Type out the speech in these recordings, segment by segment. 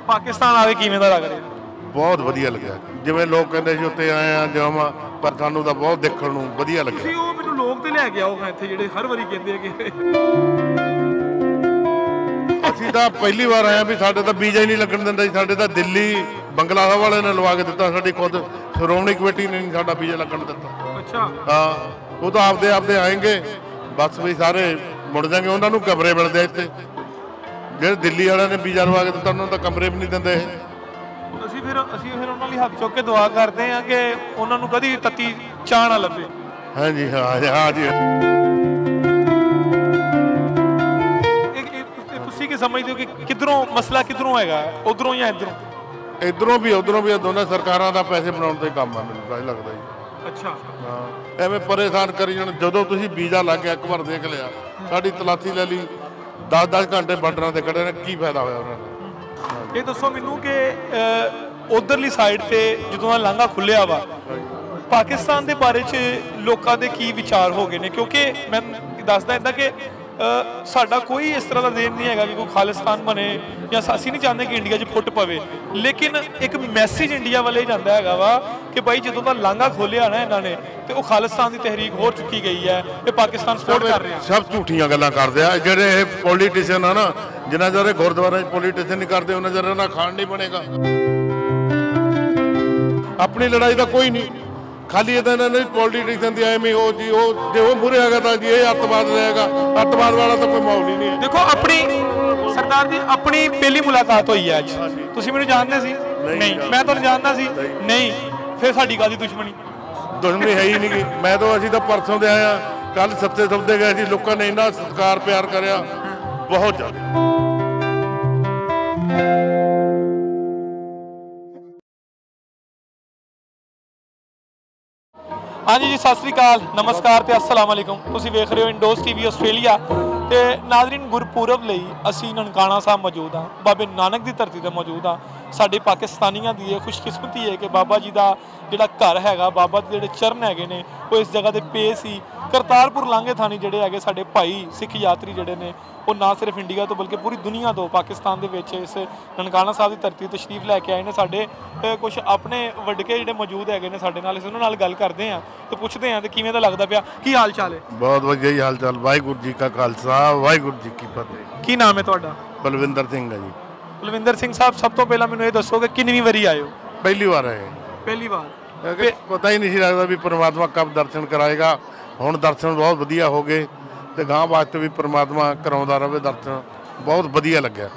ਪਾਕਿਸਤਾਨ ਆ ਕੇ ਕਿਵੇਂ ਦਾ ਲੱਗ ਰਿਹਾ? ਬਹੁਤ ਵਧੀਆ ਲੱਗਿਆ। ਜਿਵੇਂ ਲੋਕ ਕਹਿੰਦੇ ਸੀ ਉੱਤੇ ਆਏ ਆ ਜਾਵਾਂ, ਪਰ ਸਾਨੂੰ ਤਾਂ ਬਹੁਤ ਦੇਖਣ ਨੂੰ ਵਧੀਆ ਲੱਗਿਆ। ਤੁਸੀਂ ਉਹ ਮੈਨੂੰ ਲੋਕ ਤੇ ਲੈ ਕੇ ਆਓ ਇੱਥੇ ਜਿਹੜੇ ਹਰ ਵਾਰੀ ਕਹਿੰਦੇ ਆ ਕਿ ਅਸੀਂ ਤਾਂ ਪਹਿਲੀ ਵਾਰ ਆਏ ਆ ਵੀ ਸਾਡੇ ਤਾਂ ਵੀਜ਼ਾ ਹੀ ਨਹੀਂ ਲੱਗਣ ਦਿੰਦਾ ਸੀ। ਸਾਡੇ ਤਾਂ ਦਿੱਲੀ ਬੰਗਲਾ ਸਾਹਿਬ ਵਾਲੇ ਨੇ ਲਵਾ ਕੇ ਦਿੱਤਾ, ਸਾਡੀ ਖੁਦ ਸ਼੍ਰੋਮਣੀ ਕਮੇਟੀ ਨੇ ਨਹੀਂ ਸਾਡਾ ਵੀਜ਼ਾ ਲੱਗਣ ਦਿੱਤਾ। ਅੱਛਾ। ਹਾਂ, ਉਹ ਤਾਂ ਆਪਦੇ ਆਏਂਗੇ ਬਸ ਵੀ ਸਾਰੇ ਮੁੜ ਜਾਣਗੇ। ਉਹਨਾਂ ਨੂੰ ਕਮਰੇ ਮਿਲਦੇ ਇੱਥੇ, ਜਿਹੜੇ ਦਿੱਲੀ ਵਾਲਿਆਂ ਨੇ ਵੀਜ਼ਾ ਲਵਾ ਕੇ ਦਿੱਤਾ ਉਹਨਾਂ ਨੂੰ ਤਾਂ ਕਮਰੇ ਵੀ ਨਹੀਂ ਦਿੰਦੇ ਇਹ। ਅਸੀਂ ਫਿਰ ਉਹਨਾਂ ਲਈ ਹੱਥ ਚੁੱਕ ਕੇ ਦੁਆ ਕਰਦੇ ਆ ਕਿ ਉਹਨਾਂ ਨੂੰ ਕਦੀ ਤੱਤੀ ਚਾਹ ਨਾ ਲੱਭੇ। ਹਾਂਜੀ ਹਾਂ ਜੀ। ਤੁਸੀਂ ਕੀ ਸਮਝਦੇ ਹੋ ਕਿ ਕਿੱਧਰੋਂ ਮਸਲਾ ਕਿੱਧਰੋਂ ਹੈਗਾ, ਉਧਰੋਂ ਜਾਂ ਇੱਧਰੋਂ? ਇੱਧਰੋਂ ਵੀ ਉੱਧਰੋਂ ਵੀ, ਦੋਨਾਂ ਸਰਕਾਰਾਂ ਦਾ ਪੈਸੇ ਬਣਾਉਣ ਦਾ ਹੀ ਕੰਮ ਆ, ਮੈਨੂੰ ਤਾਂ ਲੱਗਦਾ ਜੀ। ਅੱਛਾ। ਹਾਂ, ਐਵੇਂ ਪਰੇਸ਼ਾਨ ਕਰੀ ਜਾਣ। ਜਦੋਂ ਤੁਸੀਂ ਵੀਜ਼ਾ ਲੱਗ ਗਿਆ ਇੱਕ ਵਾਰ ਦੇਖ ਲਿਆ, ਸਾਡੀ ਤਲਾਸ਼ੀ ਲੈ ਲਈ, 10-10 ਘੰਟੇ ਬਾਰਡਰਾਂ ਤੇ ਖੜੇ ਨੇ, ਕੀ ਫਾਇਦਾ ਹੋਇਆ ਉਹਨਾਂ ਦਾ? ਇਹ ਦੱਸੋ ਮੈਨੂੰ ਕਿ ਉਧਰਲੀ ਸਾਈਡ ਤੇ ਜਦੋਂ ਦਾ ਲਾਂਘਾ ਖੁੱਲਿਆ ਵਾ, ਪਾਕਿਸਤਾਨ ਦੇ ਬਾਰੇ 'ਚ ਲੋਕਾਂ ਦੇ ਕੀ ਵਿਚਾਰ ਹੋ ਗਏ ਨੇ? ਕਿਉਂਕਿ ਮੈਂ ਦੱਸਦਾ ਇੱਦਾਂ ਕਿ ਸਾਡਾ ਕੋਈ ਇਸ ਤਰ੍ਹਾਂ ਦਾ ਦੇਣ ਨਹੀਂ ਹੈਗਾ ਕਿ ਕੋਈ ਖਾਲਿਸਤਾਨ ਬਣੇ, ਜਾਂ ਅਸੀਂ ਨਹੀਂ ਚਾਹੁੰਦੇ ਕਿ ਇੰਡੀਆ 'ਚ ਫੁੱਟ ਪਵੇ, ਲੇਕਿਨ ਇੱਕ ਮੈਸੇਜ ਇੰਡੀਆ ਵੱਲੇ ਜਾਂਦਾ ਹੈਗਾ ਵਾ ਕਿ ਭਾਈ ਜਦੋਂ ਦਾ ਲਾਂਘਾ ਖੋਲਿਆ ਨਾ ਇਹਨਾਂ ਨੇ, ਤੇ ਉਹ ਖਾਲਿਸਤਾਨ ਦੀ ਤਹਿਰੀਕ ਹੋਰ ਚੁੱਕੀ ਗਈ ਹੈ ਕਿ ਪਾਕਿਸਤਾਨ ਸਪੋਰਟ ਕਰ ਰਿਹਾ। ਸਭ ਝੂਠੀਆਂ ਗੱਲਾਂ ਕਰਦੇ ਆ ਜਿਹੜੇ ਇਹ ਪੋਲੀਟੀਸ਼ੀਅਨ ਆ ਨਾ। ਜਿੰਨਾ ਚਿਰ ਗੁਰਦੁਆਰੇ 'ਚ ਪੋਲੀਟੀਸ਼ੀਅਨ ਨਹੀਂ ਕਰਦੇ ਉਹਨਾਂ ਚਿਰ ਇਹਨਾਂ ਖਾਣ ਨਹੀਂ ਬਣੇਗਾ। ਆਪਣੀ ਲੜਾਈ ਦਾ ਕੋਈ ਨਹੀਂ, ਖਾਲੀ ਇਹਦਾ ਇਹਨਾਂ ਨੇ ਪੋਲੀਟੀਸ਼ੀਅਨ ਦੀ ਐਵੇਂ ਉਹ ਜੀ ਉਹ ਜੇ ਉਹ ਮੂਹਰੇ ਹੈਗਾ ਤਾਂ ਜੀ ਇਹ ਅੱਤਵਾਦ ਰਹੇਗਾ। ਅੱਤਵਾਦ ਵਾਲਾ ਤਾਂ ਕੋਈ ਮਾਹੌਲ ਹੀ ਨਹੀਂ ਹੈ। ਦੇਖੋ ਆਪਣੀ ਸਰਦਾਰ ਜੀ, ਆਪਣੀ ਪਹਿਲੀ ਮੁਲਾਕਾਤ ਹੋਈ ਹੈ ਅੱਜ। ਤੁਸੀਂ ਮੈਨੂੰ ਜਾਣਦੇ ਸੀ? ਨਹੀਂ। ਮੈਂ ਤੁਹਾਨੂੰ ਜਾਣਦਾ ਸੀ? ਨਹੀਂ। ਫਿਰ ਸਾਡੀ ਕਾਹਦੀ ਦੁਸ਼ਮਣੀ? ਦੁਸ਼ਮਣੀ ਹੈ ਹੀ ਨਹੀਂ। ਅਸੀਂ ਤਾਂ ਪਰਸੋਂ ਦੇ ਆਏ ਆ, ਕੱਲ ਸੱਤੇ ਸੌਦੇ ਗਏ ਸੀ। ਲੋਕਾਂ ਨੇ ਇੰਨਾ ਸਤਿਕਾਰ ਪਿਆਰ ਕਰਿਆ, ਬਹੁਤ ਜ਼ਿਆਦਾ। हाँ जी, सत श्री अकाल, नमस्कार ते अस्सलाम वालेकुम। तुसीं वेख रहे हो इंडोज टीवी आस्ट्रेलिया। ते नाज़रीन, गुरपुरब लई असीं ननकाना साहब मौजूद हाँ, बाबे नानक की धरती ते मौजूद हाँ। साडे पाकिस्तानियों की ये खुशकिस्मती है कि बाबा जी का जिहड़ा घर हैगा, बाबा के जिहड़े चरण हैगे ने वो इस जगह ते पे सी। करतारपुर लांघे थानी जिहड़े हैगे साडे भाई सिख यात्री जिहड़े ने वो ना सिर्फ इंडिया तो बल्कि पूरी दुनिया तो पाकिस्तान दे विच इस ननकाना साहब की धरती तशरीफ लैके आए ने। साडे कुछ अपने वड्डके जिहड़े मौजूद हैगे ने साडे नाल, उन्हां नाल गल करदे हां ते पुछदे हां ते किवें दा लगदा पिया। की हाल चाल है? बहुत वधिया ही हाल चाल। वाहिगुरू जी का खालसा, वाहिगुरू जी की फतेह। की नाम है तुहाडा? बलविंदर सिंह है जी। बलविंदर सिंह साहब, सब तो पहला मैनूं ये दसो कि कितनी वारी आए हो? पहली बार आए। पहली बार? पता ही नहीं लगता भी परमात्मा कब दर्शन कराएगा। हुण दर्शन बहुत वधिया हो गए ते गांह वास्ते भी परमात्मा कराउंदा रहे दर्शन। बहुत वधिया लग्या।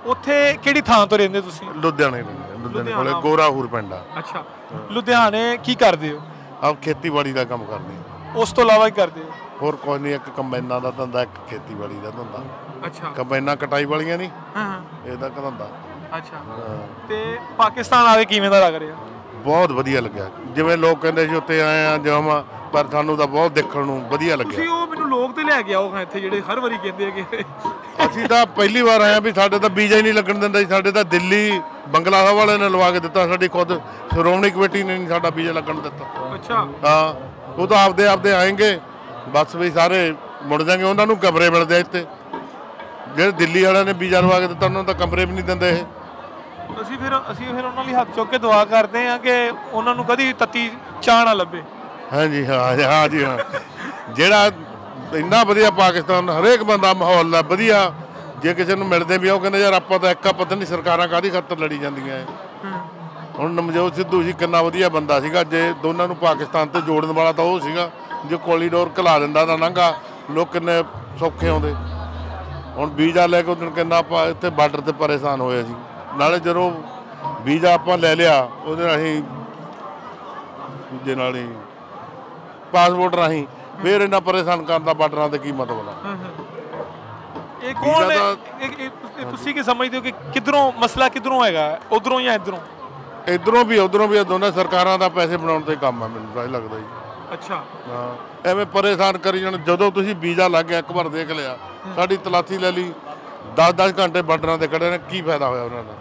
उत्थे किहड़ी थां तो रहिंदे तुसीं? लुधियाणे कोले गोराहूर पिंड आ। अच्छा, लुधियाणे की करदे हो? अब खेतीबाड़ी का काम करदे आ। उस तो इलावा की करदे हो? होर कोई नहीं, एक कंबाइनां दा धंधा, एक खेतीबाड़ी का धंधा। अच्छा। कंबाइनां कटाई वालियां नहीं, हां, ਇਹਦਾ ਧੰਦਾ। अच्छा। ਤੇ ਪਾਕਿਸਤਾਨ ਆ ਕੇ ਕਿਵੇਂ ਦਾ ਲੱਗ ਰਿਹਾ? ਬਹੁਤ ਵਧੀਆ ਲੱਗਿਆ। ਜਿਵੇਂ ਲੋਕ ਕਹਿੰਦੇ ਸੀ ਉੱਤੇ ਆਏ ਆ ਜਾਵਾਂ, ਪਰ ਸਾਨੂੰ ਤਾਂ ਬਹੁਤ ਦੇਖਣ ਨੂੰ ਵਧੀਆ ਲੱਗਿਆ। ਤੁਸੀਂ ਉਹ ਮੈਨੂੰ ਲੋਕ ਤੇ ਲੈ ਕੇ ਆਓ ਇੱਥੇ ਜਿਹੜੇ ਹਰ ਵਾਰੀ ਕਹਿੰਦੇ ਆ ਕਿ ਅਸੀਂ ਤਾਂ ਪਹਿਲੀ ਵਾਰ ਆਏ ਆ ਵੀ ਸਾਡੇ ਤਾਂ ਵੀਜ਼ਾ ਹੀ ਨਹੀਂ ਲੱਗਣ ਦਿੰਦਾ ਸੀ। ਸਾਡੇ ਤਾਂ ਦਿੱਲੀ ਬੰਗਲਾ ਸਾਹਿਬ ਵਾਲੇ ਨੇ ਲਵਾ ਕੇ ਦਿੱਤਾ, ਸਾਡੀ ਖੁਦ ਸ਼੍ਰੋਮਣੀ ਕਮੇਟੀ ਨੇ ਨਹੀਂ ਸਾਡਾ ਵੀਜ਼ਾ ਲੱਗਣ ਦਿੱਤਾ। ਅੱਛਾ। ਹਾਂ, ਉਹ ਤਾਂ ਆਪਦੇ ਆਏਂਗੇ ਬਸ ਵੀ ਸਾਰੇ ਮੁੜ ਜਾਣਗੇ। ਉਹਨਾਂ ਨੂੰ ਕਮਰੇ ਮਿਲਦੇ ਇੱਥੇ, ਜਿਹੜੇ ਦਿੱਲੀ ਵਾਲਿਆਂ ਨੇ ਵੀਜ਼ਾ ਲਵਾ ਕੇ ਦਿੱਤਾ ਉਹਨਾਂ ਨੂੰ ਤਾਂ ਕਮਰੇ ਵੀ ਨਹੀਂ ਦਿੰਦੇ ਇਹ। ਅਸੀਂ ਫਿਰ ਉਹਨਾਂ ਲਈ ਹੱਥ ਚੁੱਕ ਕੇ ਦੁਆ ਕਰਦੇ ਆ ਕਿ ਉਹਨਾਂ ਨੂੰ ਕਦੀ ਤੱਤੀ ਚਾਹ ਨਾ ਲੱਭੇ। ਹਾਂਜੀ ਹਾਂ ਜੀ ਹਾਂ। ਜਿਹੜਾ ਇੰਨਾ ਵਧੀਆ ਪਾਕਿਸਤਾਨ, ਹਰੇਕ ਬੰਦਾ ਮਾਹੌਲ ਦਾ ਵਧੀਆ। ਜੇ ਕਿਸੇ ਨੂੰ ਮਿਲਦੇ ਵੀ ਉਹ ਕਹਿੰਦੇ ਯਾਰ ਆਪਾਂ ਤਾਂ ਇੱਕ ਪਤਾ ਨਹੀਂ ਸਰਕਾਰਾਂ ਕਾਹਦੀ ਖਾਤਰ ਲੜੀ ਜਾਂਦੀਆਂ। ਹੁਣ ਨਵਜੋਤ ਸਿੱਧੂ ਜੀ ਕਿੰਨਾ ਵਧੀਆ ਬੰਦਾ ਸੀਗਾ। ਜੇ ਦੋਨਾਂ ਨੂੰ ਪਾਕਿਸਤਾਨ ਤੇ ਜੋੜਨ ਵਾਲਾ ਤਾਂ ਉਹ ਸੀਗਾ। ਜੇ ਕੋਰੀਡੋਰ ਘਲਾ ਦਿੰਦਾ ਤਾਂ ਲੰਘਾ, ਲੋਕ ਕਿੰਨੇ ਸੌਖੇ ਆਉਂਦੇ। ਹੁਣ ਵੀਜ਼ਾ ਲੈ ਕੇ ਉਦੋਂ ਕਿੰਨਾ ਆਪਾਂ ਇੱਥੇ ਬਾਰਡਰ ਤੇ ਪਰੇਸ਼ਾਨ ਹੋਏ ਸੀ। ਨਾਲੇ ਜਦੋਂ ਵੀਜ਼ਾ ਆਪਾਂ ਲੈ ਲਿਆ ਉਹਦੇ ਰਾਹੀਂ, ਦੂਜੇ ਨਾਲ ਹੀ ਪਾਸਪੋਰਟ ਰਾਹੀਂ, ਫਿਰ ਇੰਨਾ ਪਰੇਸ਼ਾਨ ਕਰਨ ਦਾ ਬਾਰਡਰਾਂ ਤੇ ਕੀ ਮਤਲਬ ਆ? ਇਹ ਕੌਣ ਹੈ? ਤੁਸੀਂ ਕੀ ਸਮਝਦੇ ਹੋ ਕਿ ਕਿੱਧਰੋਂ ਮਸਲਾ ਕਿੱਧਰੋਂ ਹੈਗਾ, ਉਧਰੋਂ ਜਾਂ ਇੱਧਰੋਂ? ਇੱਧਰੋਂ ਵੀ ਉੱਧਰੋਂ ਵੀ, ਦੋਨਾਂ ਸਰਕਾਰਾਂ ਦਾ ਪੈਸੇ ਬਣਾਉਣ ਦਾ ਹੀ ਕੰਮ ਆ, ਮੈਨੂੰ ਤਾਂ ਇਹ ਲੱਗਦਾ ਜੀ। ਅੱਛਾ। ਹਾਂ, ਐਵੇਂ ਪਰੇਸ਼ਾਨ ਕਰੀ ਜਾਣ। ਜਦੋਂ ਤੁਸੀਂ ਵੀਜ਼ਾ ਲੱਗ ਗਿਆ ਇੱਕ ਵਾਰ ਦੇਖ ਲਿਆ, ਸਾਡੀ ਤਲਾਸ਼ੀ ਲੈ ਲਈ, 10-10 ਘੰਟੇ ਬਾਰਡਰਾਂ ਤੇ ਖੜੇ ਨੇ, ਕੀ ਫਾਇਦਾ ਹੋਇਆ ਉਹਨਾਂ ਦਾ?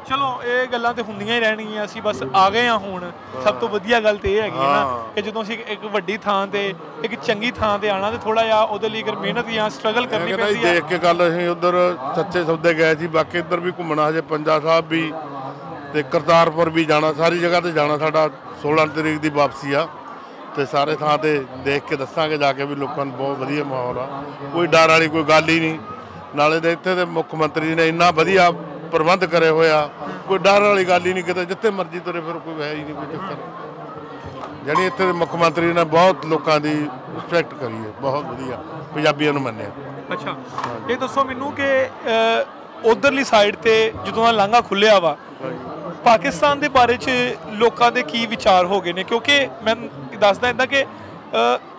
ਚਲੋ ਇਹ ਗੱਲਾਂ ਤੇ ਹੁੰਦੀਆਂ ਹੀ ਰਹਿਣਗੀਆਂ, ਅਸੀਂ ਬਸ ਆ ਗਏ ਆ ਹੁਣ। ਸਭ ਤੋਂ ਵਧੀਆ ਗੱਲ ਤੇ ਇਹ ਹੈਗੀ ਹੈ ਨਾ ਕਿ ਜਦੋਂ ਅਸੀਂ ਇੱਕ ਵੱਡੀ ਥਾਂ ਤੇ ਇੱਕ ਚੰਗੀ ਥਾਂ ਤੇ ਆਣਾ ਤੇ ਥੋੜਾ ਜਿਹਾ ਉਹਦੇ ਲਈ ਅਗਰ ਮਿਹਨਤ ਜਾਂ ਸਟਰਗਲ ਕਰਨੀ ਪੈਂਦੀ ਹੈ। ਦੇਖ ਕੇ ਗੱਲ ਅਸੀਂ ਉਧਰ ਸੱਚੇ ਸੌਦੇ ਗਏ ਸੀ, ਬਾਕੀ ਇੱਧਰ ਵੀ ਘੁੰਮਣਾ, ਹਜੇ ਪੰਜਾ ਸਾਹਿਬ ਵੀ ਤੇ ਕਰਤਾਰਪੁਰ ਵੀ ਜਾਣਾ, ਸਾਰੀ ਜਗ੍ਹਾ ਤੇ ਜਾਣਾ। ਸਾਡਾ 16 ਤਰੀਕ ਦੀ ਵਾਪਸੀ ਆ ਤੇ ਸਾਰੇ ਥਾਂ ਤੇ ਦੇਖ ਕੇ ਦੱਸਾਂਗੇ ਜਾ ਕੇ ਵੀ ਲੋਕਾਂ ਨੂੰ ਬਹੁਤ ਵਧੀਆ ਮਾਹੌਲ ਆ, ਕੋਈ ਡਰ ਵਾਲੀ ਕੋਈ ਗੱਲ ਹੀ ਨਹੀਂ। ਨਾਲੇ ਦੇ ਇੱਥੇ ਦੇ ਮੁੱਖ ਮੰਤਰੀ ਨੇ ਇੰਨਾ ਵਧੀਆ ਪ੍ਰਬੰਧ ਕਰੇ ਹੋਇਆ, ਕੋਈ ਡਰ ਵਾਲੀ ਗੱਲ ਹੀ ਨਹੀਂ, ਕਿਤੇ ਜਿੱਥੇ ਮਰਜ਼ੀ ਤੁਰੇ ਫਿਰ ਕੋਈ ਹੈ ਹੀ ਨਹੀਂ ਕੋਈ ਚੱਕਰ। ਜਿਹੜੀ ਇੱਥੇ ਦੇ ਮੁੱਖ ਮੰਤਰੀ ਨੇ ਬਹੁਤ ਲੋਕਾਂ ਦੀ ਰਿਸਪੈਕਟ ਕਰੀ ਹੈ, ਬਹੁਤ ਵਧੀਆ ਪੰਜਾਬੀਆਂ ਨੂੰ ਮੰਨਿਆ। ਅੱਛਾ, ਇਹ ਦੱਸੋ ਮੈਨੂੰ ਕਿ ਉਧਰਲੀ ਸਾਈਡ ਤੇ ਜਦੋਂ ਦਾ ਲਾਂਘਾ ਖੁੱਲਿਆ ਵਾ, ਪਾਕਿਸਤਾਨ ਦੇ ਬਾਰੇ 'ਚ ਲੋਕਾਂ ਦੇ ਕੀ ਵਿਚਾਰ ਹੋ ਗਏ ਨੇ? ਕਿਉਂਕਿ ਮੈਂ ਦੱਸਦਾ ਇੱਦਾਂ ਕਿ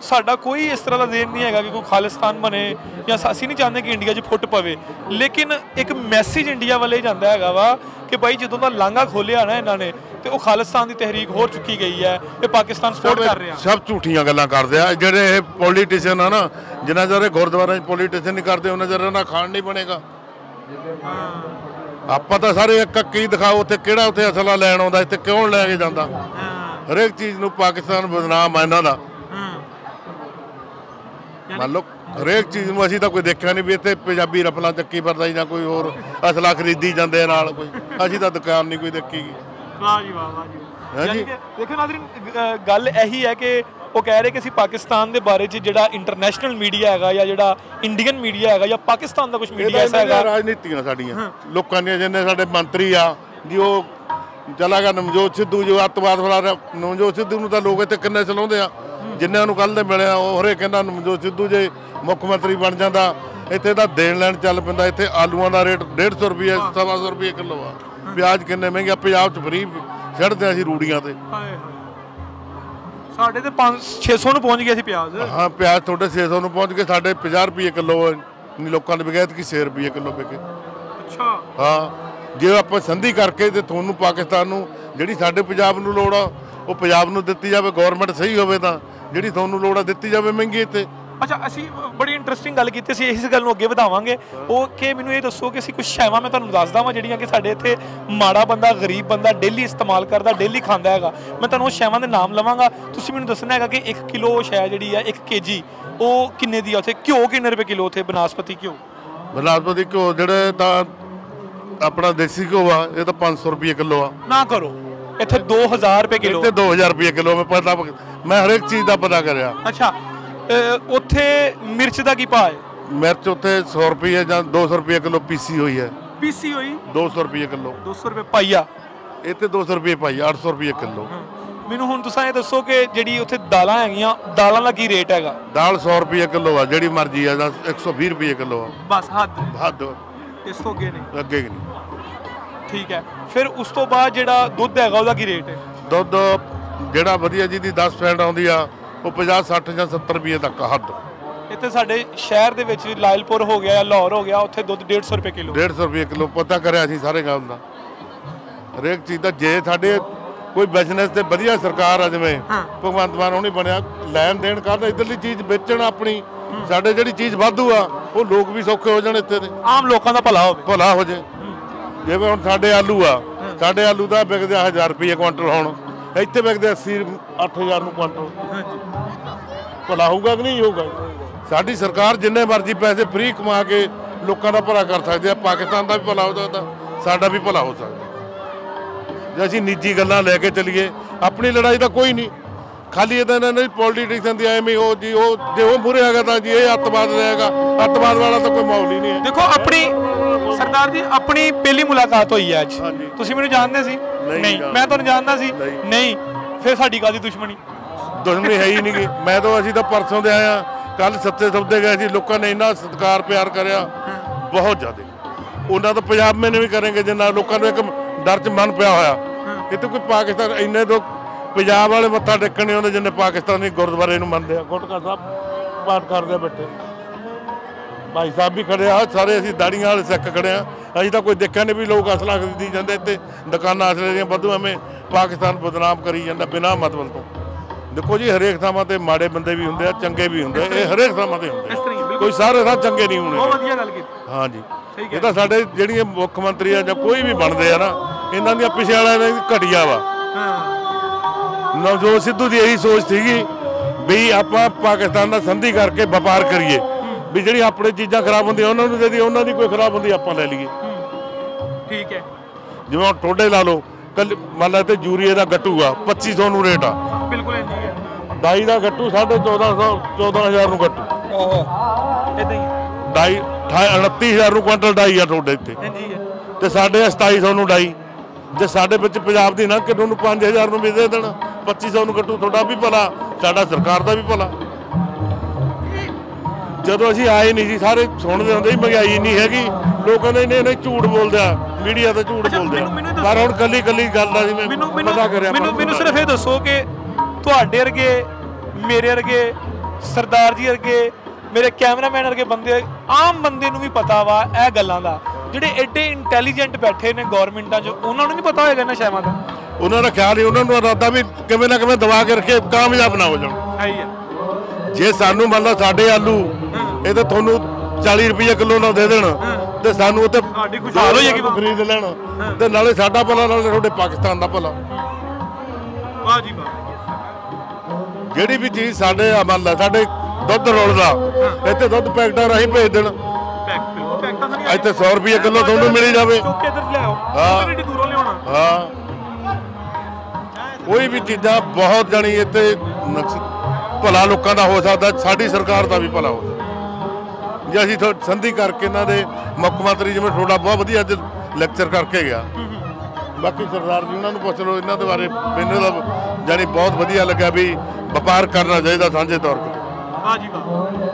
ਸਾਡਾ ਕੋਈ ਇਸ ਤਰ੍ਹਾਂ ਦਾ ਜ਼ੇਨ ਨਹੀਂ ਹੈਗਾ ਕਿ ਕੋਈ ਖਾਲਿਸਤਾਨ ਬਣੇ ਜਾਂ ਅਸੀਂ ਨਹੀਂ ਚਾਹੁੰਦੇ ਕਿ ਇੰਡੀਆ 'ਚ ਫੁੱਟ ਪਵੇ, ਲੇਕਿਨ ਇੱਕ ਮੈਸੇਜ ਇੰਡੀਆ ਵੱਲੇ ਜਾਂਦਾ ਹੈਗਾ ਵਾ ਕਿ ਭਾਈ ਜਦੋਂ ਦਾ ਲਾਂਘਾ ਖੋਲਿਆ ਨਾ ਇਹਨਾਂ ਨੇ ਤੇ ਉਹ ਖਾਲਿਸਤਾਨ ਦੀ ਤਹਿਰੀਕ ਹੋ ਚੁੱਕੀ ਗਈ ਹੈ, ਇਹ ਪਾਕਿਸਤਾਨ ਸਪੋਰਟ ਕਰ ਰਿਹਾ। ਸਭ ਝੂਠੀਆਂ ਗੱਲਾਂ ਕਰਦੇ ਆ ਜਿਹੜੇ ਇਹ ਪੋਲੀਟੀਸ਼ੀਅਨ ਆ ਨਾ, ਜਿਨ੍ਹਾਂ ਚਿਰ ਗੁਰਦੁਆਰਿਆਂ 'ਚ ਪੋਲੀਟੀਸ਼ੀਅਨ ਨਹੀਂ ਕਰਦੇ ਉਹਨਾਂ ਚਿਰ ਇਹਨਾਂ ਖਾਣ ਨਹੀਂ ਬਣੇਗਾ। ਆਪਾਂ ਤਾਂ ਸਾਰੇ ਇੱਕ ਕੀ ਦਿਖਾਓ ਉੱਥੇ ਕਿਹੜਾ ਉੱਥੇ ਅਸਲਾ ਲੈਣ ਆਉਂਦਾ, ਇੱਥੇ ਕਿਉਂ ਲੈ ਕੇ ਜਾਂਦਾ। ਹਰੇਕ ਚੀਜ਼ ਨੂੰ ਪਾਕਿਸਤਾਨ ਬਦਨਾਮ ਆ ਇਹਨਾਂ ਦਾ। ਮੰਨ ਲਓ ਹਰੇਕ ਚੀਜ਼ ਨੂੰ ਅਸੀਂ ਤਾਂ ਕੋਈ ਦੇਖਿਆ ਨਹੀਂ ਵੀ ਇੱਥੇ ਪੰਜਾਬੀ ਰਫਲਾਂ ਚੱਕੀ ਫਿਰਦਾ ਜਾਂ ਕੋਈ ਹੋਰ ਅਸਲਾ ਖਰੀਦੀ ਜਾਂਦੇ ਨਾਲ, ਕੋਈ ਅਸੀਂ ਤਾਂ ਦੁਕਾਨ ਨਹੀਂ ਕੋਈ ਦੇਖੀ। ਵਾਹ ਜੀ ਵਾਹ, ਵਾਹ ਜੀ। ਯਾਨੀ ਕਿ ਦੇਖੋ ਨਾਜ਼ਰੀਨ, ਗੱਲ ਇਹੀ ਹੈ ਕਿ ਉਹ ਕਹਿ ਰਹੇ ਕਿ ਅਸੀਂ ਪਾਕਿਸਤਾਨ ਦੇ ਬਾਰੇ 'ਚ ਜਿਹੜਾ ਇੰਟਰਨੈਸ਼ਨਲ ਮੀਡੀਆ ਹੈਗਾ ਜਾਂ ਜਿਹੜਾ ਇੰਡੀਅਨ ਮੀਡੀਆ ਹੈਗਾ ਜਾਂ ਪਾਕਿਸਤਾਨ ਦਾ ਕੁਝ ਮੀਡੀਆ ਐਸਾ ਹੈਗਾ, ਰਾਜਨੀਤੀਆਂ ਸਾਡੀਆਂ ਲੋਕਾਂ ਦੀਆਂ, ਜਿੰਨੇ ਸਾਡੇ ਮੰਤਰੀ ਆ ਜੀ ਉਹ ਚਲਾ ਗਿਆ ਨਵਜੋਤ ਸਿੱਧੂ, ਜੋ ਅੱਤਵਾਦ ਵਾਲਾ ਨਵਜੋਤ ਸਿੱਧੂ ਨੂੰ ਤਾਂ ਲੋਕ ਇੱਥੇ ਕਿੰਨੇ ਚਲਾਉਂਦੇ ਆ, ਜਿੰਨਿਆਂ ਨੂੰ ਕੱਲ੍ਹ ਦੇ ਮਿਲਿਆ ਉਹ ਹਰੇਕ ਕਹਿੰਦਾ ਨਵਜੋਤ ਸਿੱਧੂ ਜੇ ਮੁੱਖ ਮੰਤਰੀ ਬਣ ਜਾਂਦਾ ਇੱਥੇ ਤਾਂ ਦੇਣ ਲੈਣ ਚੱਲ ਪੈਂਦਾ। ਇੱਥੇ ਆਲੂਆਂ ਦਾ ਰੇਟ 150 ਰੁਪਏ 125 ਰੁਪਏ ਕਿਲੋ ਆ, ਪਿਆਜ਼ ਕਿੰਨੇ ਮਹਿੰਗੇ, ਪੰਜਾਬ 'ਚ ਫਰੀ ਛੱਡਦੇ ਅਸੀਂ ਰੂੜੀਆਂ ਤੇ। ਸਾਡੇ ਤੇ 500-600 ਨੂੰ ਪਹੁੰਚ ਗਿਆ ਸੀ ਪਿਆਜ਼। ਹਾਂ ਪਿਆਜ਼ ਤੁਹਾਡੇ 600 ਨੂੰ ਪਹੁੰਚ ਕੇ ਸਾਡੇ 50 ਰੁਪਏ ਕਿਲੋ ਲੋਕਾਂ ਨੇ ਵਿਕਿਆ ਕਿ 6 ਰੁਪਏ ਕਿਲੋ ਵਿਕੇ। ਅੱਛਾ, ਹਾਂ ਜੇ ਆਪਾਂ ਸੰਧੀ ਕਰਕੇ ਤੇ ਤੁਹਾਨੂੰ ਪਾਕਿਸਤਾਨ ਨੂੰ ਜਿਹੜੀ ਸਾਡੇ ਪੰਜਾਬ ਨੂੰ ਲੋੜ ਆ ਉਹ ਪੰਜਾਬ ਨੂੰ ਦਿੱਤੀ ਜਾਵੇ, ਗਵਰਨਮੈਂਟ ਸਹੀ ਹੋਵੇ ਤਾਂ ਜਿਹੜੀ ਤੁਹਾਨੂੰ ਲੋੜ ਆ ਦਿੱਤੀ ਜਾਵੇ ਮਹਿੰਗੀ ਇੱਥੇ। ਅੱਛਾ, ਅਸੀਂ ਬੜੀ ਇੰਟਰਸਟਿੰਗ ਗੱਲ ਕੀਤੀ ਸੀ, ਇਸ ਗੱਲ ਨੂੰ ਅੱਗੇ ਵਧਾਵਾਂਗੇ। ਉਹ ਕਿ ਮੈਨੂੰ ਇਹ ਦੱਸੋ ਕਿ ਅਸੀਂ ਕੁਝ ਸ਼ੈਵਾਂ ਮੈਂ ਤੁਹਾਨੂੰ ਦੱਸਦਾ ਵਾਂ ਜਿਹੜੀਆਂ ਕਿ ਸਾਡੇ ਇੱਥੇ ਮਾੜਾ ਬੰਦਾ, ਗਰੀਬ ਬੰਦਾ ਡੇਲੀ ਇਸਤੇਮਾਲ ਕਰਦਾ, ਡੇਲੀ ਖਾਂਦਾ ਹੈਗਾ। ਮੈਂ ਤੁਹਾਨੂੰ ਉਹ ਸ਼ੈਵਾਂ ਦੇ ਨਾਮ ਲਵਾਂਗਾ, ਤੁਸੀਂ ਮੈਨੂੰ ਦੱਸਣਾ ਹੈਗਾ ਕਿ 1 ਕਿਲੋ ਸ਼ੈ ਜਿਹੜੀ ਆ 1 kg ਉਹ ਕਿੰਨੇ ਦੀ ਆ। ਉੱਥੇ ਘਿਓ ਕਿੰਨੇ ਰੁਪਏ ਕਿਲੋ? ਉੱਥੇ ਬਨਾਸਪਤੀ ਘਿਓ, ਬਨਾਸਪਤੀ ਘਿਓ ਜਿਹੜੇ ਤਾਂ ਆਪਣਾ ਦੇਸੀ ਘਿਓ ਆ ਇਹ ਤਾਂ 500 ਰੁਪਏ ਕਿਲੋ ਆ। ਨਾ ਕਰੋ, ਇੱਥੇ 2000 ਰੁਪਏ ਕਿਲੋ। ਇੱਥੇ 2000 ਰੁਪਏ ਕਿਲੋ। ਮੈਂ ਹਰੇਕ ਚੀਜ਼ ਦਾ ਪਤਾ ਕਰਿਆ। ਅੱਛਾ, ਉੱਥੇ ਮਿਰਚ ਦਾ ਕੀ ਭਾਅ ਹੈ? ਮਿਰਚ ਉੱਥੇ 100 ਰੁਪਏ ਜਾਂ 200 ਰੁਪਏ ਕਿਲੋ ਪੀਸੀ ਹੋਈ ਹੈ। ਪੀਸੀ ਹੋਈ 200 ਰੁਪਏ ਕਿਲੋ। 200 ਰੁਪਏ ਪਾਈਆ। ਇੱਥੇ 200 ਰੁਪਏ ਪਾਈਆ, 800 ਰੁਪਏ ਕਿਲੋ। ਮੈਨੂੰ ਹੁਣ ਤੁਸੀਂ ਇਹ ਦੱਸੋ ਕਿ ਜਿਹੜੀ ਉੱਥੇ ਦਾਲਾਂ ਹੈਗੀਆਂ, ਦਾਲਾਂ ਦਾ ਕੀ ਰੇਟ ਹੈਗਾ? ਦਾਲ 100 ਰੁਪਏ ਕਿਲੋ ਆ, ਜਿਹੜੀ ਮਰਜ਼ੀ ਆ, ਜਾਂ 120 ਰੁਪਏ ਕਿਲੋ ਆ। ਬਸ ਹੱਦ ਇਸ ਤੋਂ ਅੱਗੇ ਨਹੀਂ? ਅੱਗੇ ਨਹੀਂ। ਠੀਕ ਹੈ, ਫਿਰ ਉਸ ਤੋਂ ਬਾਅਦ ਜਿਹੜਾ ਦੁੱਧ ਹੈਗਾ ਉਹਦਾ ਕੀ ਰੇਟ ਹੈ? ਦੁੱਧ ਜਿਹੜਾ ਵਧੀਆ ਜਿਹਦੀ 10 ਫੈਂਟ ਆਉਂਦੀ ਆ ਉਹ 50, 60 ਜਾਂ 70 ਰੁਪਏ ਤੱਕ ਆ ਹੱਦ। ਇੱਥੇ ਸਾਡੇ ਸ਼ਹਿਰ ਦੇ ਵਿੱਚ ਲਾਇਲਪੁਰ ਹੋ ਗਿਆ, ਲਾਹੌਰ ਹੋ ਗਿਆ, ਉੱਥੇ ਦੁੱਧ 150 ਰੁਪਏ ਕਿਲੋ। 150 ਰੁਪਏ ਕਿਲੋ ਪਤਾ ਕਰਿਆ ਸੀ ਸਾਰੇ ਗੱਲ ਦਾ, ਹਰੇਕ ਚੀਜ਼ ਦਾ। ਜੇ ਸਾਡੇ ਕੋਈ ਬਿਜ਼ਨਸ ਤੇ ਵਧੀਆ ਸਰਕਾਰ ਆ, ਜਿਵੇਂ ਭਗਵੰਤ ਮਾਨ ਉਹਨੇ ਬਣਿਆ, ਲੈਣ ਦੇਣ ਕਰਦਾ, ਇੱਧਰਲੀ ਚੀਜ਼ ਵੇਚਣ ਆਪਣੀ, ਸਾਡੇ ਜਿਹੜੀ ਚੀਜ਼ ਵਾਧੂ ਆ ਉਹ ਲੋਕ ਵੀ ਸੌਖੇ ਹੋ ਜਾਣ, ਇੱਥੇ ਦੇ ਆਮ ਲੋਕਾਂ ਦਾ ਭਲਾ ਹੋ ਜੇ। ਜਿਵੇਂ ਹੁਣ ਸਾਡੇ ਆਲੂ ਆ, ਸਾਡੇ ਆਲੂ ਦਾ ਵਿਕਦੇ 1000 ਰੁਪਏ ਕੁਇੰਟਲ, ਹੁਣ ਇੱਥੇ ਵਿਕਦੇ 80-8000 ਨੂੰ ਕੁਇੰਟਲ। ਭਲਾ ਹੋਊਗਾ ਕਿ ਨਹੀਂ ਹੋਊਗਾ? ਸਾਡੀ ਸਰਕਾਰ ਜਿੰਨੇ ਮਰਜ਼ੀ ਪੈਸੇ ਫ੍ਰੀ ਕਮਾ ਕੇ ਲੋਕਾਂ ਦਾ ਭਲਾ ਕਰ ਸਕਦੀ ਆ। ਪਾਕਿਸਤਾਨ ਦਾ ਵੀ ਭਲਾ ਹੋ ਸਕਦਾ, ਸਾਡਾ ਵੀ ਭਲਾ ਹੋ ਸਕਦਾ ਜੇ ਅਸੀਂ ਨਿੱਜੀ ਗੱਲਾਂ ਲੈ ਕੇ ਚੱਲੀਏ। ਆਪਣੀ ਲੜਾਈ ਤਾਂ ਕੋਈ ਨਹੀਂ, ਖਾਲੀ ਇਹਦਾ ਇਹਨਾਂ ਦੀ ਪੋਲੀਟਿਕਸ ਦੀ ਐਵੇਂ ਉਹ ਜੀ ਉਹ ਜੇ ਉਹ ਮੂਹਰੇ ਹੈਗਾ ਤਾਂ ਜੀ ਇਹ ਅੱਤਵਾਦ ਰਹੇਗਾ। ਅੱਤਵਾਦ ਵਾਲਾ ਤਾਂ ਕੋਈ ਮਾਹੌਲ ਹੀ ਨਹੀਂ ਹੈ। ਦੇਖੋ ਆਪਣੀ ਸਰਦਾਰ ਜੀ, ਆਪਣੀ ਪਹਿਲੀ ਮੁਲਾਕਾਤ ਹੋਈ ਹੈ ਅੱਜ। ਤੁਸੀਂ ਮੈਨੂੰ ਜਾਣਦੇ ਸੀ? ਨਹੀਂ। ਮੈਂ ਤੁਹਾਨੂੰ ਜਾਣਦਾ ਸੀ? ਨਹੀਂ। ਫਿਰ ਸਾਡੀ ਕਾਹਦੀ ਦੁਸ਼ਮਣੀ? ਦੁਸ਼ਮਣੀ ਹੈ ਹੀ ਨਹੀਂ ਗੀ। ਮੈਂ ਤਾਂ ਅਸੀਂ ਤਾਂ ਪਰਸੋਂ ਦੇ ਆਏ ਆ, ਕੱਲ ਸੱਚੇ ਸੌਦੇ ਗਏ ਸੀ, ਲੋਕਾਂ ਨੇ ਇੰਨਾ ਸਤਿਕਾਰ ਪਿਆਰ ਕਰਿਆ ਬਹੁਤ ਜ਼ਿਆਦਾ। ਉਹਨਾਂ ਤੋਂ ਪੰਜਾਬ ਮੈਨੇ ਵੀ ਕਰਾਂਗੇ ਜਿੰਨਾ ਲੋਕਾਂ ਨੂੰ ਇੱਕ ਡਰ 'ਚ ਮਨ ਪਿਆ ਹੋਇਆ। ਇੱਥੇ ਕੋਈ ਪਾਕਿਸਤਾਨ ਇੰਨੇ ਤੋਂ ਪੰਜਾਬ ਵਾਲੇ ਮੱਥਾ ਟੇਕਣ ਨਹੀਂ ਆਉਂਦੇ ਜਿੰਨੇ ਪਾਕਿਸਤਾਨੀ ਗੁਰਦੁਆਰੇ ਨੂੰ ਮੰਨਦੇ ਆ। ਗੁਟਕਾ ਸਾਹਿਬ ਪਾਠ ਕਰਦੇ ਬੈਠੇ, ਭਾਈ ਸਾਹਿਬ ਵੀ ਖੜੇ ਆ, ਸਾਰੇ ਅਸੀਂ ਦਾੜੀਆਂ ਵਾਲੇ ਸਿੱਖ ਖੜੇ ਆ। ਅਸੀਂ ਤਾਂ ਕੋਈ ਦੇਖਿਆ ਨਹੀਂ ਵੀ ਲੋਕ ਅਸਲਾ ਖਰੀਦੀ ਜਾਂਦੇ, ਇੱਥੇ ਦੁਕਾਨਾਂ ਅਸਲੇ ਦੀਆਂ ਵਾਧੂ, ਐਵੇਂ ਪਾਕਿਸਤਾਨ ਬਦਨਾਮ ਕਰੀ ਜਾਂਦਾ ਬਿਨਾਂ ਮਤਲਬ ਤੋਂ। ਦੇਖੋ ਜੀ ਹਰੇਕ ਥਾਵਾਂ ਤੇ ਮਾੜੇ ਬੰਦੇ ਵੀ ਹੁੰਦੇ ਆ, ਚੰਗੇ ਵੀ ਹੁੰਦੇ ਆ, ਇਹ ਹਰੇਕ ਥਾਵਾਂ ਤੇ ਹੁੰਦੇ ਆ, ਕੋਈ ਸਾਰੇ ਥਾਂ ਚੰਗੇ ਨਹੀਂ ਹੋਣੇ। ਬਹੁਤ ਵਧੀਆ ਗੱਲ ਕੀਤੀ। ਹਾਂਜੀ, ਇਹ ਤਾਂ ਸਾਡੇ ਜਿਹੜੀਆਂ ਮੁੱਖ ਮੰਤਰੀ ਆ ਜਾਂ ਕੋਈ ਵੀ ਬਣਦੇ ਆ ਨਾ, ਇਹਨਾਂ ਦੀਆਂ ਪਿਛੇ ਵਾਲਿਆਂ ਦੀ ਘਟੀਆ ਵਾ। ਨਵਜੋਤ ਸਿੱਧੂ ਦੀ ਇਹੀ ਸੋਚ ਸੀਗੀ ਵੀ ਆਪਾਂ ਪਾਕਿਸਤਾਨ ਨਾਲ ਸੰਧੀ ਕਰਕੇ ਵਪਾਰ ਕਰੀਏ, ਵੀ ਜਿਹੜੀ ਆਪਣੇ ਚੀਜ਼ਾਂ ਖਰਾਬ ਹੁੰਦੀਆਂ ਉਹਨਾਂ ਨੂੰ ਦੇ ਦੀ, ਉਹਨਾਂ ਦੀ ਕੋਈ ਖਰਾਬ ਹੁੰਦੀ ਆਪਾਂ ਲੈ ਲਈਏ। ਠੀਕ ਹੈ। ਜਿਵੇਂ ਹੁਣ ਟੋਡੇ ਲਾ ਲਓ, ਕੱਲ ਮੰਨ ਲਾ ਤੇ ਯੂਰੀਏ ਦਾ ਗੱਟੂ ਆ 2500 ਨੂੰ ਰੇਟ ਆ। ਬਿਲਕੁਲ ਇੰਜੀ ਹੈ। ਡਾਈ ਦਾ ਗੱਟੂ 1450 14000 ਨੂੰ ਗੱਟੂ। ਇਦਾਂ ਹੀ ਡਾਈ 29000 ਨੂੰ ਕੁਆਂਟਲ ਡਾਈ ਆ ਤੁਹਾਡੇ ਇੱਥੇ, ਇੰਜੀ ਹੈ। ਤੇ ਸਾਡੇ 2700 ਨੂੰ ਡਾਈ। ਜੇ ਸਾਡੇ ਵਿੱਚ ਪੰਜਾਬ ਦੀ ਨਾ ਕਿਦੋਂ ਨੂੰ 5000 ਨੂੰ ਵੀ ਦੇ ਦੇਣ, 2500 ਨੂੰ ਗੱਟੂ। ਤੁਹਾਡਾ ਵੀ ਭਲਾ, ਸਾਡਾ ਸਰਕਾਰ ਦਾ ਵੀ ਭਲਾ। ਜਦੋਂ ਅਸੀਂ ਆਏ ਨਹੀਂ ਸੀ ਸਾਰੇ ਸੁਣਦੇ ਹੁੰਦੇ ਸੀ ਮਹਿੰਗਾਈ ਨਹੀਂ ਹੈਗੀ, ਲੋਕ ਕਹਿੰਦੇ ਨਹੀਂ ਝੂਠ ਬੋਲਦੇ ਆ, ਮੀਡੀਆ ਤੇ ਝੂਠ ਬੋਲਦੇ ਆ। ਪਰ ਹੁਣ ਕੱਲੀ ਗੱਲ ਆ, ਜਿਵੇਂ ਪਤਾ ਕਰਿਆ। ਮੈਨੂੰ ਸਿਰਫ ਇਹ ਦੱਸੋ ਕਿ ਤੁਹਾਡੇ ਵਰਗੇ, ਮੇਰੇ ਵਰਗੇ, ਸਰਦਾਰ ਜੀ ਵਰਗੇ, ਮੇਰੇ ਕੈਮਰਾਮੈਨ ਵਰਗੇ ਬੰਦੇ, ਆਮ ਬੰਦੇ ਨੂੰ ਵੀ ਪਤਾ ਵਾ ਇਹ ਗੱਲਾਂ ਦਾ, ਜਿਹੜੇ ਐਡੇ ਇੰਟੈਲੀਜੈਂਟ ਬੈਠੇ ਨੇ ਗਵਰਨਮੈਂਟਾਂ 'ਚ, ਉਹਨਾਂ ਨੂੰ ਨਹੀਂ ਪਤਾ ਹੋਏਗਾ ਇਹਨਾਂ ਸ਼ੈਵਾਂ ਦਾ। ਉਹਨਾਂ ਦਾ ਖਿਆਲ ਹੀ, ਉਹਨਾਂ ਨੂੰ ਇਰਾਦਾ ਵੀ ਕਿਵੇਂ ਨਾ ਕਿਵੇਂ ਦਬਾ ਕੇ ਰੱਖੇ, ਕਾਮਯਾਬ ਨਾ ਹੋ ਜਾਣ। ਸਹੀ ਹੈ। ਜੇ ਸਾਨੂੰ ਮੰਨ ਲਾ ਸਾਡੇ ਆਲੂ ਇਹ ਤਾਂ ਤੁਹਾਨੂੰ 40 ਰੁਪਏ ਕਿਲੋ ਨਾਲ ਦੇ ਦੇਣ, ਤੇ ਸਾਨੂੰ ਉੱਤੇ ਸਾਡੀ ਖੁਸ਼ਹਾਲ ਹੋ ਜਾਏਗੀ, ਖਰੀਦ ਲੈਣ, ਤੇ ਨਾਲੇ ਸਾਡਾ ਭਲਾ ਨਾਲੇ ਤੁਹਾਡੇ ਪਾਕਿਸਤਾਨ ਦਾ ਭਲਾ। ਵਾਹ ਜੀ ਵਾਹ। ਜਿਹੜੀ ਵੀ ਚੀਜ਼ ਸਾਡੇ ਮੰਨ ਲਾ ਸਾਡੇ ਦੁੱਧ ਰੋਲਦਾ, ਇੱਥੇ ਦੁੱਧ ਪੈਕਟਾਂ ਰਾਹੀਂ ਭੇਜ ਦੇਣ, ਇੱਥੇ 100 ਰੁਪਏ ਕਿਲੋ ਤੁਹਾਨੂੰ ਮਿਲੀ ਜਾਵੇ। ਦੂਰੋਂ ਲਿਆਉਣਾ। ਹਾਂ, ਕੋਈ ਵੀ ਚੀਜ਼ਾਂ ਬਹੁਤ ਜਾਣੀ ਇੱਥੇ ਭਲਾ ਲੋਕਾਂ ਦਾ ਹੋ ਸਕਦਾ, ਸਾਡੀ ਸਰਕਾਰ ਦਾ ਵੀ ਭਲਾ ਹੋ ਸਕਦਾ ਜੇ ਅਸੀਂ ਸੰਧੀ ਕਰਕੇ। ਇਹਨਾਂ ਦੇ ਮੁੱਖ ਮੰਤਰੀ ਜਿਵੇਂ ਤੁਹਾਡਾ ਬਹੁਤ ਵਧੀਆ ਅੱਜ ਲੈਕਚਰ ਕਰਕੇ ਗਿਆ, ਬਾਕੀ ਸਰਦਾਰ ਜੀ ਉਹਨਾਂ ਨੂੰ ਪੁੱਛ ਲਓ ਇਹਨਾਂ ਦੇ ਬਾਰੇ। ਮੈਨੂੰ ਤਾਂ ਜਾਣੀ ਬਹੁਤ ਵਧੀਆ ਲੱਗਾ ਵੀ ਵਪਾਰ ਕਰਨਾ ਚਾਹੀਦਾ ਸਾਂਝੇ ਤੌਰ 'ਤੇ। ਵਾਹ ਜੀ ਵਾਹ,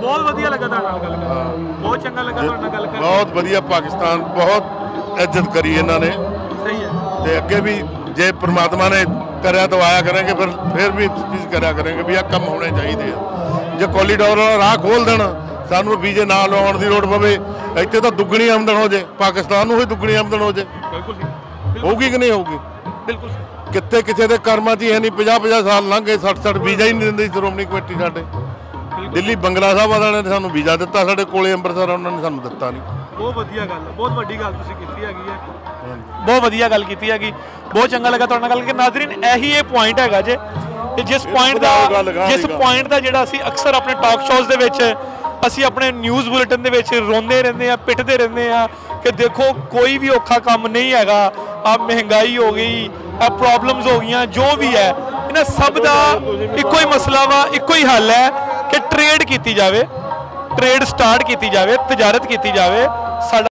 ਬਹੁਤ ਵਧੀਆ ਲੱਗਾ ਤੁਹਾਡੇ ਨਾਲ ਗੱਲ ਕਰਕੇ, ਬਹੁਤ ਚੰਗਾ ਲੱਗਾ ਤੁਹਾਡੇ ਨਾਲ ਗੱਲ ਕਰਕੇ। ਬਹੁਤ ਵਧੀਆ, ਪਾਕਿਸਤਾਨ ਬਹੁਤ ਇੱਜ਼ਤ ਕਰੀ ਇਹਨਾਂ ਨੇ। ਸਹੀ ਹੈ। ਤੇ ਅੱਗੇ ਵੀ ਜੇ ਪ੍ਰਮਾਤਮਾ ਨੇ ਕਰਿਆ ਤਾਂ ਆਇਆ ਕਰਾਂਗੇ, ਫਿਰ ਵੀ ਚੀਜ਼ ਕਰਿਆ ਕਰਾਂਗੇ ਵੀ ਆਹ ਕੰਮ ਹੋਣੇ ਚਾਹੀਦੇ ਆ। ਜੇ ਕੋਰੀਡੋਰ ਵਾਲਾ ਰਾਹ ਖੋਲ ਦੇਣ, ਸਾਨੂੰ ਵੀਜ਼ੇ ਨਾ ਲਾਉਣ ਦੀ ਲੋੜ ਪਵੇ, ਇੱਥੇ ਤਾਂ ਦੁੱਗਣੀ ਆਮਦਨ ਹੋ ਜੇ, ਪਾਕਿਸਤਾਨ ਨੂੰ ਹੀ ਦੁੱਗਣੀ ਆਮਦਨ ਹੋ ਜੇ। ਹੋਊਗੀ ਕਿ ਨਹੀਂ ਹੋਊਗੀ? ਬਿਲਕੁਲ। ਕਿੱਥੇ ਕਿਸੇ ਦੇ ਕਰਮਾਂ 'ਚ ਹੀ ਹੈ ਨਹੀਂ। 50 ਸਾਲ ਲੰਘ ਗਏ, 60 ਵੀਜ਼ਾ ਹੀ ਨਹੀਂ ਦਿੰਦੀ ਸ਼੍ਰੋਮਣੀ ਕਮੇਟੀ ਸਾਡੇ। ਦਿੱਲੀ ਬੰਗਲਾ ਸਾਹਿਬ ਵਾਲਿਆਂ ਨੇ ਸਾਨੂੰ ਵੀਜ਼ਾ ਦਿੱਤਾ, ਸਾਡੇ ਕੋਲੇ ਅੰਮ੍ਰਿਤਸਰ ਉਹਨਾਂ ਨੇ ਸਾਨੂੰ ਦਿੱਤਾ ਨਹੀਂ। ਬਹੁਤ ਵਧੀਆ ਗੱਲ, ਬਹੁਤ ਵੱਡੀ ਗੱਲ ਤੁਸੀਂ ਕੀਤੀ ਹੈਗੀ ਹੈ। ਬਹੁਤ ਵਧੀਆ ਗੱਲ ਕੀਤੀ ਹੈਗੀ, ਬਹੁਤ ਚੰਗਾ ਲੱਗਾ ਤੁਹਾਡੇ ਨਾਲ ਗੱਲ ਕਰਕੇ। ਨਾਜ਼ਰੀਨ, ਇਹੀ ਇਹ ਪੁਆਇੰਟ ਹੈਗਾ ਜੇ, ਕਿ ਜਿਸ ਪੁਆਇੰਟ ਦਾ ਜਿਹੜਾ ਅਸੀਂ ਅਕਸਰ ਆਪਣੇ ਟਾਕ ਸ਼ੋਜ਼ ਦੇ ਵਿੱਚ, ਅਸੀਂ ਆਪਣੇ ਨਿਊਜ਼ ਬੁਲੇਟਿਨ ਦੇ ਵਿੱਚ ਰੋਂਦੇ ਰਹਿੰਦੇ ਆ, ਪਿੱਟਦੇ ਰਹਿੰਦੇ ਆ ਕਿ ਦੇਖੋ ਕੋਈ ਵੀ ਔਖਾ ਕੰਮ ਨਹੀਂ ਹੈਗਾ, ਆ ਮਹਿੰਗਾਈ ਹੋ ਗਈ, ਆ ਪ੍ਰੋਬਲਮਸ ਹੋ ਗਈਆਂ, ਜੋ ਵੀ ਹੈ ਇਹਨਾਂ ਸਭ ਦਾ ਇੱਕੋ ਹੀ ਮਸਲਾ ਵਾ, ਇੱਕੋ ਹੀ ਹੱਲ ਹੈ ਕਿ ਟ੍ਰੇਡ ਕੀਤੀ ਜਾਵੇ, ਟ੍ਰੇਡ ਸਟਾਰਟ ਕੀਤੀ ਜਾਵੇ, ਤਜਾਰਤ ਕੀਤੀ ਜਾਵੇ। ਸਾਡਾ